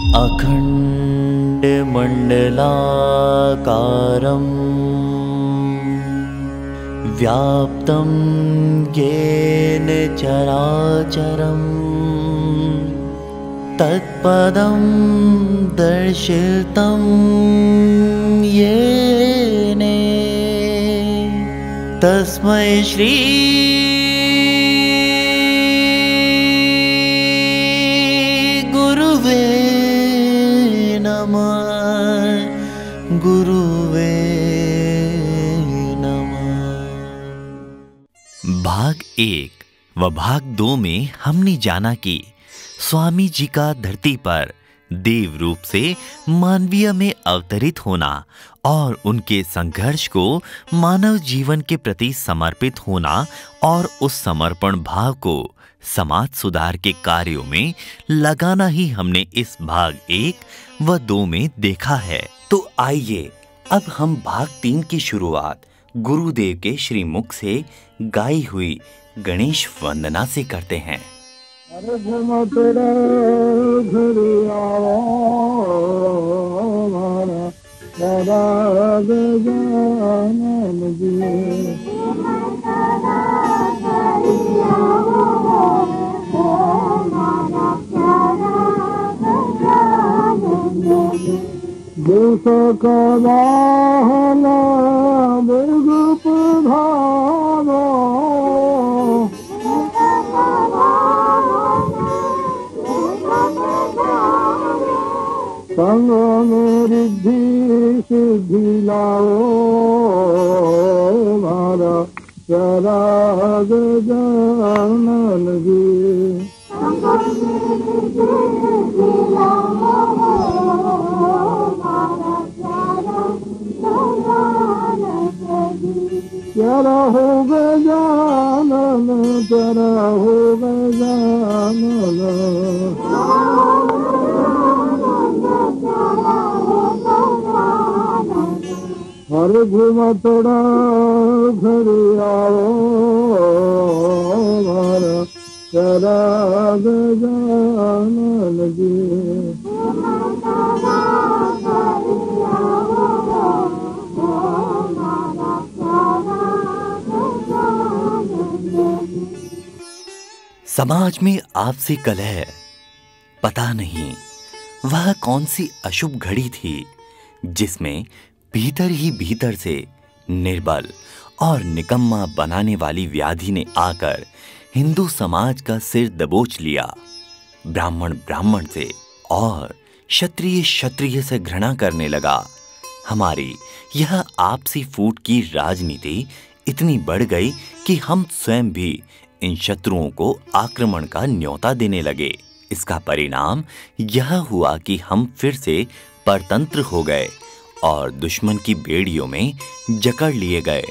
अखण्डमण्डलाकारं व्याप्तं येन चराचरं तत्पदं दर्शितं येन तस्मै श्री गुरुवे नमः। भाग 1 व भाग 2 में हमने जाना कि स्वामी जी का धरती पर देव रूप से मानवीय में अवतरित होना और उनके संघर्ष को मानव जीवन के प्रति समर्पित होना और उस समर्पण भाव को समाज सुधार के कार्यों में लगाना ही हमने इस भाग 1 व 2 में देखा है। तो आइए अब हम भाग 3 की शुरुआत गुरुदेव के श्रीमुख से गाई हुई गणेश वंदना से करते हैं। संग में रिद्धि सिद्धि लाओ मारा प्यारा गजानन जी। प्यारा हो गजानन, प्यारा हो गजानन। हर घुमतड़ा घर आओ मारा प्यारा गजानन जी। समाज में आपसी कलह, पता नहीं वह कौन सी अशुभ घड़ी थी जिसमें भीतर ही भीतर से निर्बल और निकम्मा बनाने वाली व्याधि ने आकर हिंदू समाज का सिर दबोच लिया। ब्राह्मण ब्राह्मण से और क्षत्रिय क्षत्रिय से घृणा करने लगा। हमारी यह आपसी फूट की राजनीति इतनी बढ़ गई कि हम स्वयं भी इन शत्रुओं को आक्रमण का न्योता देने लगे। इसका परिणाम यह हुआ कि हम फिर से परतंत्र हो गए और दुश्मन की बेड़ियों में जकड़ लिए गए।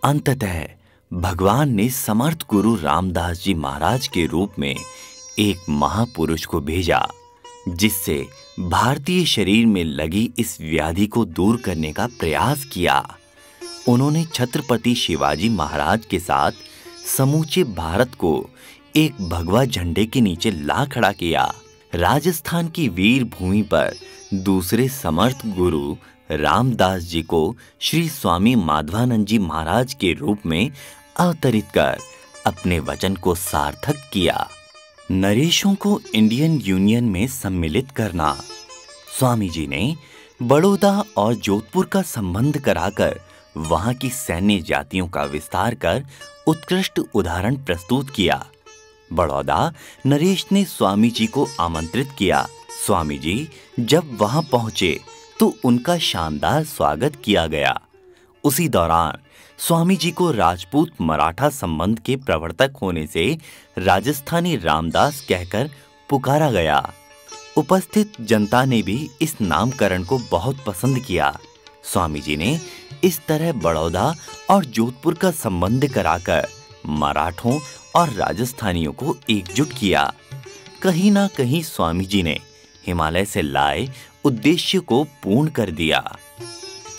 अंततः भगवान ने समर्थ गुरु रामदास जी महाराज के रूप में एक महापुरुष को भेजा, जिससे भारतीय शरीर में लगी इस व्याधि को दूर करने का प्रयास किया। उन्होंने छत्रपति शिवाजी महाराज के साथ समूचे भारत को एक भगवा झंडे के नीचे ला खड़ा किया। राजस्थान की वीर भूमि पर दूसरे समर्थ गुरु रामदास जी को श्री स्वामी माधवानंद जी महाराज के रूप में अवतरित कर अपने वचन को सार्थक किया। नरेशों को इंडियन यूनियन में सम्मिलित करना। स्वामी जी ने बड़ौदा और जोधपुर का संबंध कराकर वहां की सैन्य जातियों का विस्तार कर उत्कृष्ट उदाहरण प्रस्तुत किया। बड़ौदा नरेश ने स्वामी जी को आमंत्रित किया। स्वामी जी जब वहां पहुंचे तो उनका शानदार स्वागत किया गया। उसी दौरान स्वामी जी को राजपूत मराठा संबंध के प्रवर्तक होने से राजस्थानी रामदास कहकर पुकारा गया। उपस्थित जनता ने भी इस नामकरण को बहुत पसंद किया। स्वामी जी ने इस तरह बड़ौदा और जोधपुर का संबंध कराकर मराठों और राजस्थानियों को एकजुट किया। कहीं ना कहीं स्वामी जी ने हिमालय से लाए उद्देश्य को पूर्ण कर दिया।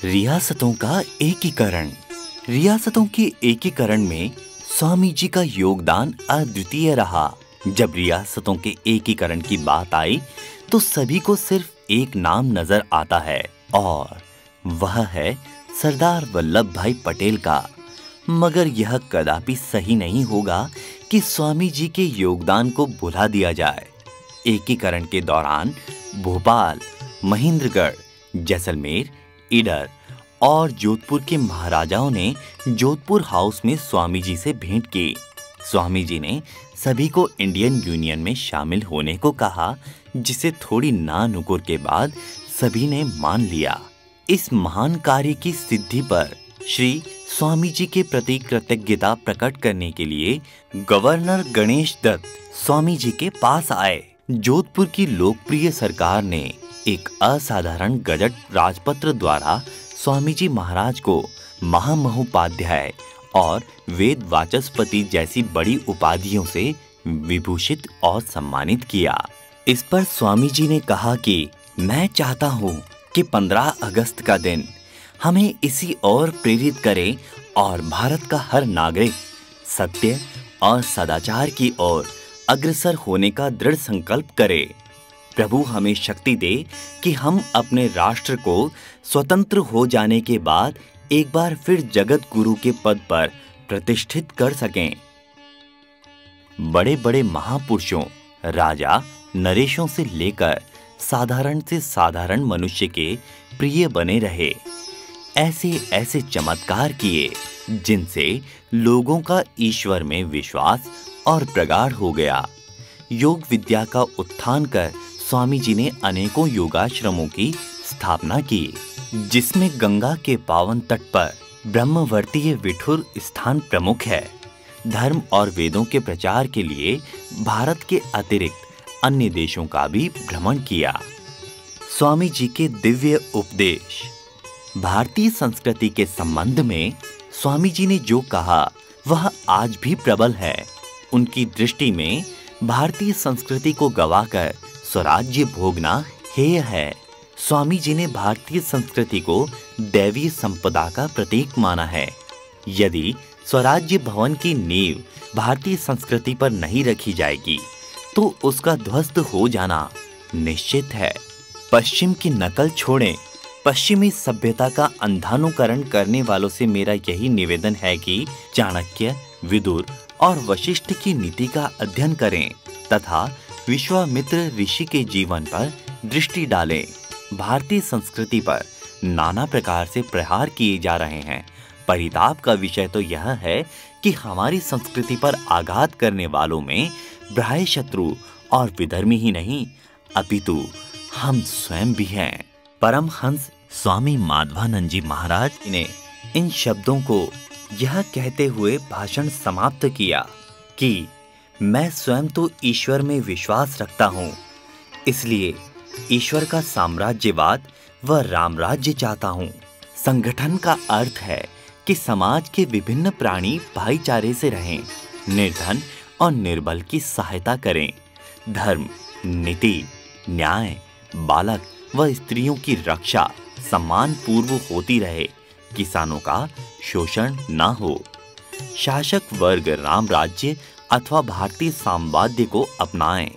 रियासतों का एकीकरण। रियासतों के एकीकरण में स्वामी जी का योगदान अद्वितीय रहा। जब रियासतों के एकीकरण की बात आई तो सभी को सिर्फ एक नाम नजर आता है और वह है सरदार वल्लभ भाई पटेल का। मगर यह कदापि सही नहीं होगा कि स्वामी जी के योगदान को भुला दिया जाए। एकीकरण के दौरान भोपाल, महेंद्रगढ़, जैसलमेर, ईडर और जोधपुर के महाराजाओं ने जोधपुर हाउस में स्वामी जी से भेंट की। स्वामी जी ने सभी को इंडियन यूनियन में शामिल होने को कहा, जिसे थोड़ी नानुकुर के बाद सभी ने मान लिया। इस महान कार्य की सिद्धि पर श्री स्वामी जी के प्रति कृतज्ञता प्रकट करने के लिए गवर्नर गणेश दत्त स्वामी जी के पास आए। जोधपुर की लोकप्रिय सरकार ने एक असाधारण गजट राजपत्र द्वारा स्वामी जी महाराज को महामहोपाध्याय और वेद वाचस्पति जैसी बड़ी उपाधियों से विभूषित और सम्मानित किया। इस पर स्वामी जी ने कहा कि मैं चाहता हूँ कि 15 अगस्त का दिन हमें इसी ओर प्रेरित करे और भारत का हर नागरिक सत्य और सदाचार की ओर अग्रसर होने का दृढ़ संकल्प करे। प्रभु हमें शक्ति दे कि हम अपने राष्ट्र को स्वतंत्र हो जाने के बाद एक बार फिर जगत गुरु के पद पर प्रतिष्ठित कर सकें। बड़े बड़े महापुरुषों, राजा, नरेशों से लेकर साधारण से साधारण मनुष्य के प्रिय बने रहे। ऐसे ऐसे चमत्कार किए जिनसे लोगों का ईश्वर में विश्वास और प्रगाढ़ हो गया। योग विद्या का उत्थान कर स्वामी जी ने अनेकों योगाश्रमों की स्थापना की, जिसमें गंगा के पावन तट पर ब्रह्मवर्तीय विठुर स्थान प्रमुख है। धर्म और वेदों के प्रचार के लिए भारत के अतिरिक्त अन्य देशों का भी भ्रमण किया। स्वामी जी के दिव्य उपदेश। भारतीय संस्कृति के संबंध में स्वामी जी ने जो कहा वह आज भी प्रबल है। उनकी दृष्टि में भारतीय संस्कृति को गवाकर स्वराज्य भोगना हेय है। स्वामी जी ने भारतीय संस्कृति को दैवीय संपदा का प्रतीक माना है। यदि स्वराज्य भवन की नींव भारतीय संस्कृति पर नहीं रखी जाएगी तो उसका ध्वस्त हो जाना निश्चित है। पश्चिम की नकल छोड़ें। पश्चिमी सभ्यता का अंधानुकरण करने वालों से मेरा यही निवेदन है कि चाणक्य, विदुर और वशिष्ठ की नीति का अध्ययन करें तथा विश्वामित्र ऋषि के जीवन पर दृष्टि डालें। भारतीय संस्कृति पर नाना प्रकार से प्रहार किए जा रहे हैं। परिताप का विषय तो यह है कि हमारी संस्कृति पर आघात करने वालों में बाह्य शत्रु और विधर्मी ही नहीं अपितु हम स्वयं भी हैं। परमहंस स्वामी माधवानंद जी महाराज ने इन शब्दों को यह कहते हुए भाषण समाप्त किया कि मैं स्वयं तो ईश्वर में विश्वास रखता हूँ, इसलिए ईश्वर का साम्राज्यवाद व रामराज्य चाहता हूँ। संगठन का अर्थ है कि समाज के विभिन्न प्राणी भाईचारे से रहें, निर्धन और निर्बल की सहायता करें, धर्म, नीति, न्याय, बालक व स्त्रियों की रक्षा सम्मान पूर्व होती रहे, किसानों का शोषण न हो। शासक वर्ग राम राज्य अथवा भारतीय साम्राज्य को अपनाएं।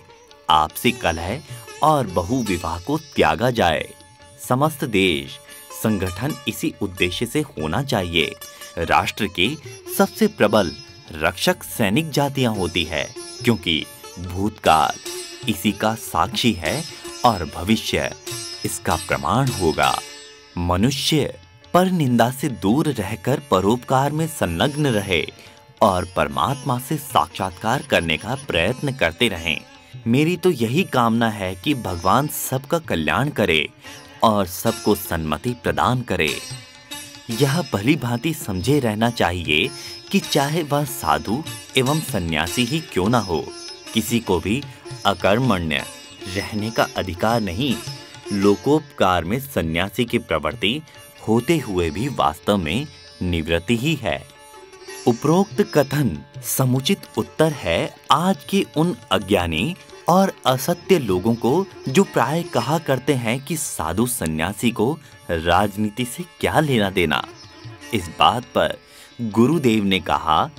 आपसी कलह और बहुविवाह को त्यागा जाए। समस्त देश संगठन इसी उद्देश्य से होना चाहिए। राष्ट्र की सबसे प्रबल रक्षक सैनिक जातियां होती है, क्योंकि भूतकाल इसी का साक्षी है और भविष्य इसका प्रमाण होगा। मनुष्य पर निंदा से दूर रहकर परोपकार में संलग्न रहे और परमात्मा से साक्षात्कार करने का प्रयत्न करते रहें। मेरी तो यही कामना है कि भगवान सबका कल्याण करे और सबको सन्मति प्रदान करे। यह भली भांति समझे रहना चाहिए कि चाहे वह साधु एवं सन्यासी ही क्यों न हो, किसी को भी अकर्मण्य रहने का अधिकार नहीं। लोकोपकार में सन्यासी की प्रवृत्ति होते हुए भी वास्तव में निवृत्ति ही है। उपरोक्त कथन समुचित उत्तर है आज के उन अज्ञानी और असत्य लोगों को जो प्राय कहा करते हैं कि साधु सन्यासी को राजनीति से क्या लेना देना। इस बात पर गुरुदेव ने कहा,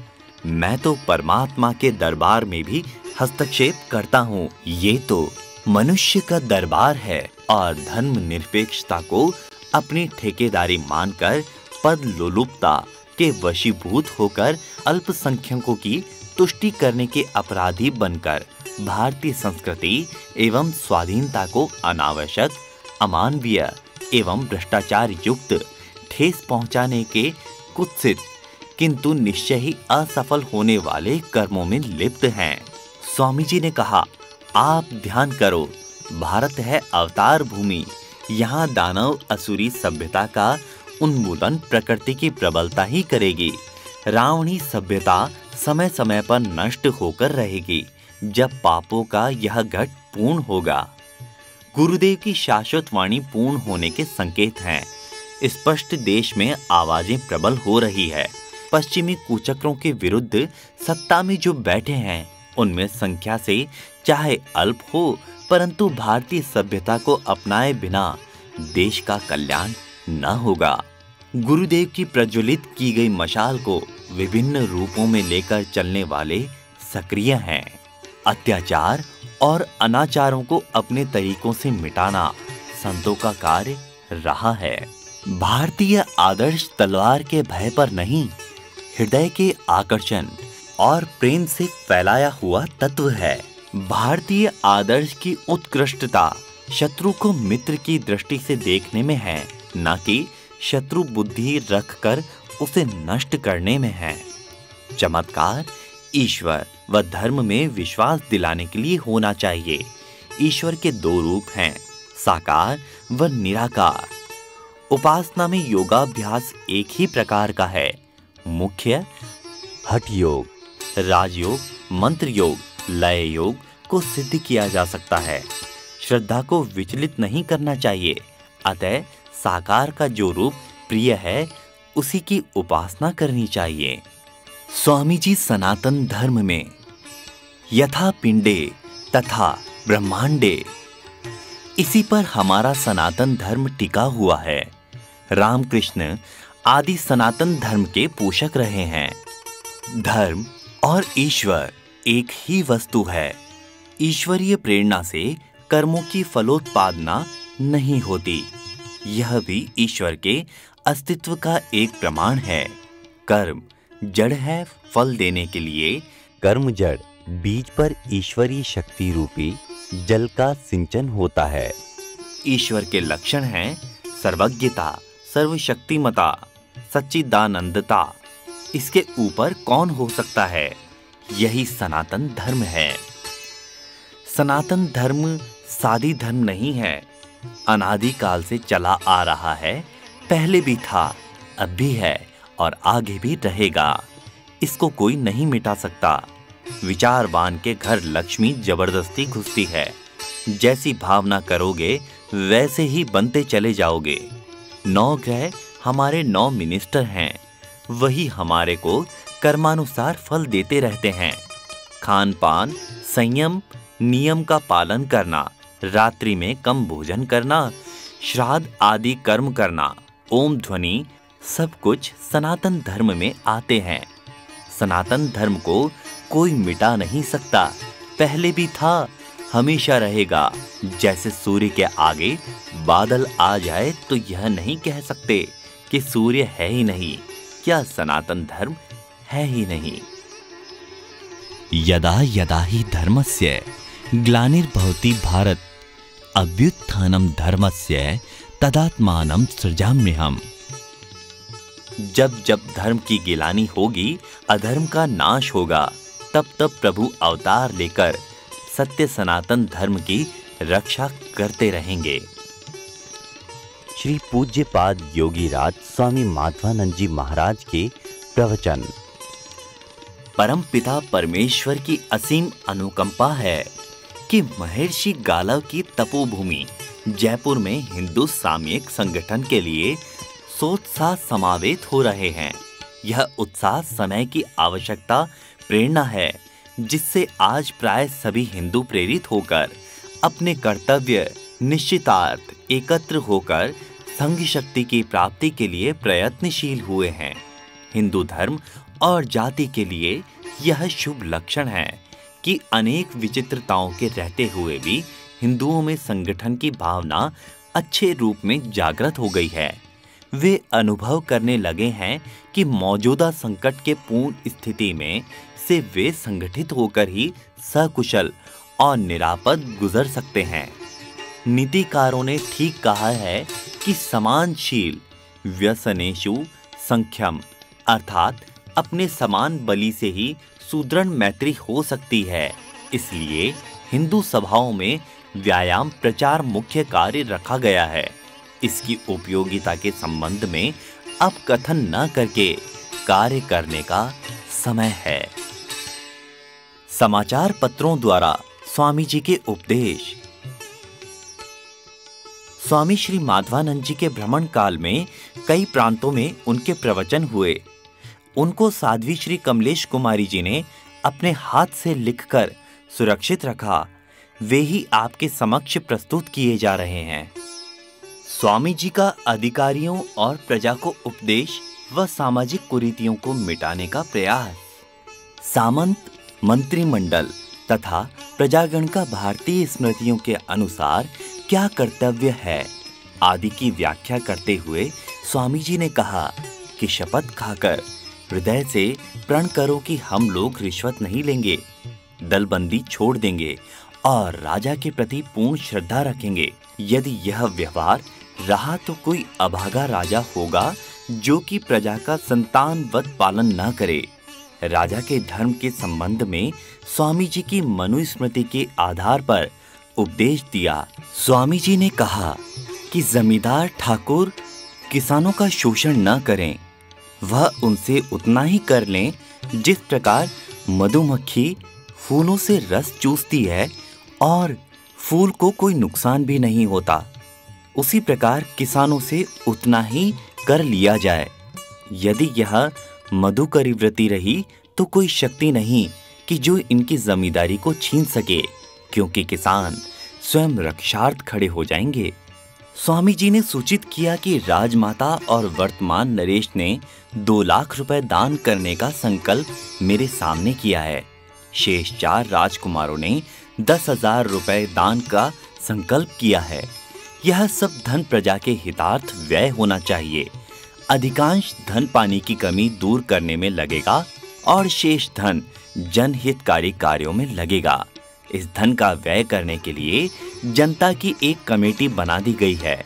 मैं तो परमात्मा के दरबार में भी हस्तक्षेप करता हूँ। ये तो मनुष्य का दरबार है और धर्म निरपेक्षता को अपनी ठेकेदारी मानकर पद लोलुपता के वशीभूत होकर अल्पसंख्यकों की तुष्टि करने के अपराधी बनकर भारतीय संस्कृति एवं स्वाधीनता को अनावश्यक, अमानवीय एवं भ्रष्टाचार युक्त ठेस पहुंचाने के कुत्सित किंतु निश्चय ही असफल होने वाले कर्मों में लिप्त हैं। स्वामी जी ने कहा, आप ध्यान करो, भारत है अवतार भूमि। यहाँ दानव असुरी सभ्यता का उन्मूलन प्रकृति की प्रबलता ही करेगी। रावणी सभ्यता समय समय पर नष्ट होकर रहेगी जब पापों का यह घट पूर्ण होगा। गुरुदेव की शाश्वत वाणी पूर्ण होने के संकेत हैं। स्पष्ट देश में आवाजें प्रबल हो रही है। पश्चिमी कुचक्रों के विरुद्ध सत्ता में जो बैठे हैं उनमें संख्या से चाहे अल्प हो परंतु भारतीय सभ्यता को अपनाए बिना देश का कल्याण न होगा। गुरुदेव की प्रज्वलित की गई मशाल को विभिन्न रूपों में लेकर चलने वाले सक्रिय हैं। अत्याचार और अनाचारों को अपने तरीकों से मिटाना संतों का कार्य रहा है। भारतीय आदर्श तलवार के भय पर नहीं, हृदय के आकर्षण और प्रेम से फैलाया हुआ तत्व है। भारतीय आदर्श की उत्कृष्टता शत्रु को मित्र की दृष्टि से देखने में है, न कि शत्रु बुद्धि रखकर उसे नष्ट करने में है। चमत्कार ईश्वर व धर्म में विश्वास दिलाने के लिए होना चाहिए। ईश्वर के दो रूप हैं, साकार व निराकार। उपासना में योगाभ्यास एक ही प्रकार का है, मुख्य हठ योग, राजयोग, मंत्र योग, लय योग को सिद्ध किया जा सकता है। श्रद्धा को विचलित नहीं करना चाहिए, अतः साकार का जो रूप प्रिय है उसी की उपासना करनी चाहिए। स्वामी जी सनातन धर्म में यथा पिंडे तथा ब्रह्मांडे, इसी पर हमारा सनातन धर्म टिका हुआ है। रामकृष्ण आदि सनातन धर्म के पोषक रहे हैं। धर्म और ईश्वर एक ही वस्तु है। ईश्वरीय प्रेरणा से कर्मों की फलोत्पादना नहीं होती, यह भी ईश्वर के अस्तित्व का एक प्रमाण है। कर्म जड़ है फल देने के लिए। कर्म जड़ बीज पर ईश्वरीय शक्ति रूपी जल का सिंचन होता है। ईश्वर के लक्षण हैं सर्वज्ञता, सर्वशक्तिमता, सच्चिदानंदता। इसके ऊपर कौन हो सकता है? यही सनातन धर्म है। सनातन धर्म सादी धर्म नहीं है, अनादिकाल से चला आ रहा है। पहले भी था, अब भी है और आगे भी रहेगा। इसको कोई नहीं मिटा सकता। विचारवान के घर लक्ष्मी जबरदस्ती घुसती है। जैसी भावना करोगे वैसे ही बनते चले जाओगे। 9 ग्रह हमारे 9 मिनिस्टर हैं, वही हमारे को कर्मानुसार फल देते रहते हैं। खान पान, संयम, नियम का पालन करना, रात्रि में कम भोजन करना, श्राद्ध आदि कर्म करना, ओम ध्वनि, सब कुछ सनातन धर्म में आते हैं। सनातन धर्म को कोई मिटा नहीं सकता। पहले भी था, हमेशा रहेगा। जैसे सूर्य के आगे बादल आ जाए तो यह नहीं कह सकते कि सूर्य है ही नहीं, क्या सनातन धर्म है ही नहीं। यदा यदा हि धर्मस्य ग्लानिर्भवति भारत अभ्युत्थानं धर्मस्य तदात्मानं सृजाम्यहम्। जब जब धर्म की गिलानी होगी, अधर्म का नाश होगा, तब तब प्रभु अवतार लेकर सत्य सनातन धर्म की रक्षा करते रहेंगे। श्री पूज्यपाद योगीराज स्वामी माधवानंद जी महाराज के प्रवचन। परमपिता परमेश्वर की असीम अनुकंपा है कि महर्षि गालव की तपोभूमि जयपुर में हिंदू सामयिक संगठन के लिए सोत्साह समावेत हो रहे हैं। यह उत्साह समय की आवश्यकता प्रेरणा है, जिससे आज प्राय सभी हिंदू प्रेरित होकर अपने कर्तव्य निश्चितार्थ एकत्र होकर संघ शक्ति की प्राप्ति के लिए प्रयत्नशील हुए हैं। हिंदू धर्म और जाति के लिए यह शुभ लक्षण है कि अनेक विचित्रताओं के रहते हुए भी हिंदुओं में संगठन की भावना अच्छे रूप में जागृत हो गई है। वे अनुभव करने लगे हैं कि मौजूदा संकट के पूर्ण स्थिति में से वे संगठित होकर ही सकुशल और निरापद गुजर सकते हैं। नीतिकारों ने ठीक कहा है कि समानशील व्यसनेषु संख्यम, अर्थात अपने समान बलि से ही सुदृढ़ मैत्री हो सकती है। इसलिए हिंदू सभाओं में व्यायाम प्रचार मुख्य कार्य रखा गया है। इसकी उपयोगिता के संबंध में अब कथन न करके कार्य करने का समय है। समाचार पत्रों द्वारा स्वामी जी के उपदेश। स्वामी श्री माधवानंद जी के भ्रमण काल में कई प्रांतों में उनके प्रवचन हुए। उनको साध्वी श्री कमलेश कुमारी जी ने अपने हाथ से लिखकर सुरक्षित रखा। वे ही आपके समक्ष प्रस्तुत किए जा रहे हैं। स्वामी जी का अधिकारियों और प्रजा को उपदेश व सामाजिक कुरीतियों को मिटाने का प्रयास। सामंत मंत्रिमंडल तथा प्रजागण का भारतीय स्मृतियों के अनुसार क्या कर्तव्य है आदि की व्याख्या करते हुए स्वामी जी ने कहा कि शपथ खाकर हृदय से प्रण करो कि हम लोग रिश्वत नहीं लेंगे, दलबंदी छोड़ देंगे और राजा के प्रति पूर्ण श्रद्धा रखेंगे। यदि यह व्यवहार रहा तो कोई अभागा राजा होगा जो कि प्रजा का संतानवत पालन न करे। राजा के धर्म के संबंध में स्वामी जी की मनुस्मृति के आधार पर उपदेश दिया। स्वामी जी ने कहा कि जमींदार ठाकुर किसानों का शोषण न करें, वह उनसे उतना ही कर लें जिस प्रकार मधुमक्खी फूलों से रस चूसती है और फूल को कोई नुकसान भी नहीं होता, उसी प्रकार किसानों से उतना ही कर लिया जाए। यदि यह मधुकरी व्रती रही तो कोई शक्ति नहीं कि जो इनकी जमींदारी को छीन सके, क्योंकि किसान स्वयं रक्षार्थ खड़े हो जाएंगे। स्वामी जी ने सूचित किया कि राजमाता और वर्तमान नरेश ने 2 लाख रुपए दान करने का संकल्प मेरे सामने किया है। शेष 4 राजकुमारों ने 10,000 रुपए दान का संकल्प किया है। यह सब धन प्रजा के हितार्थ व्यय होना चाहिए। अधिकांश धन पानी की कमी दूर करने में लगेगा और शेष धन जनहितकारी कार्यों में लगेगा। इस धन का व्यय करने के लिए जनता की एक कमेटी बना दी गई है।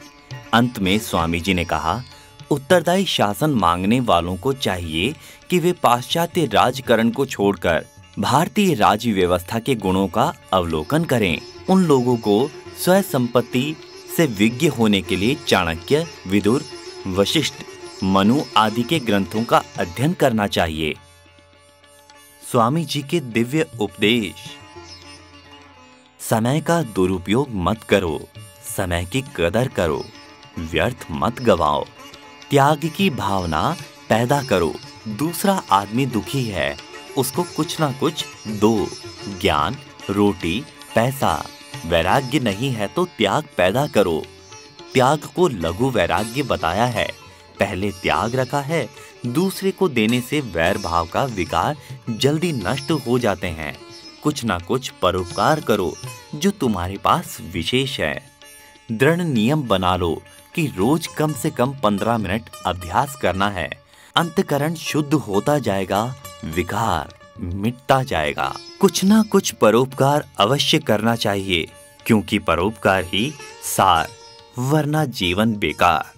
अंत में स्वामी जी ने कहा, उत्तरदायी शासन मांगने वालों को चाहिए कि वे पाश्चात्य राजकरण को छोड़कर भारतीय राज्य व्यवस्था के गुणों का अवलोकन करें। उन लोगों को स्वयं संपत्ति से विज्ञ होने के लिए चाणक्य, विदुर, वशिष्ठ, मनु आदि के ग्रंथों का अध्ययन करना चाहिए। स्वामी जी के दिव्य उपदेश। समय का दुरुपयोग मत करो, समय की कदर करो, व्यर्थ मत गवाओ, त्याग की भावना पैदा करो। दूसरा आदमी दुखी है, उसको कुछ ना कुछ दो। ज्ञान, रोटी, पैसा, वैराग्य नहीं है तो त्याग पैदा करो। त्याग को लघु वैराग्य बताया है। पहले त्याग रखा है, दूसरे को देने से वैर भाव का विकार जल्दी नष्ट हो जाते हैं। कुछ ना कुछ परोपकार करो जो तुम्हारे पास विशेष है। दृढ़ नियम बना लो कि रोज कम से कम 15 मिनट अभ्यास करना है। अंतःकरण शुद्ध होता जाएगा, विकार मिटता जाएगा। कुछ ना कुछ परोपकार अवश्य करना चाहिए, क्योंकि परोपकार ही सार, वरना जीवन बेकार।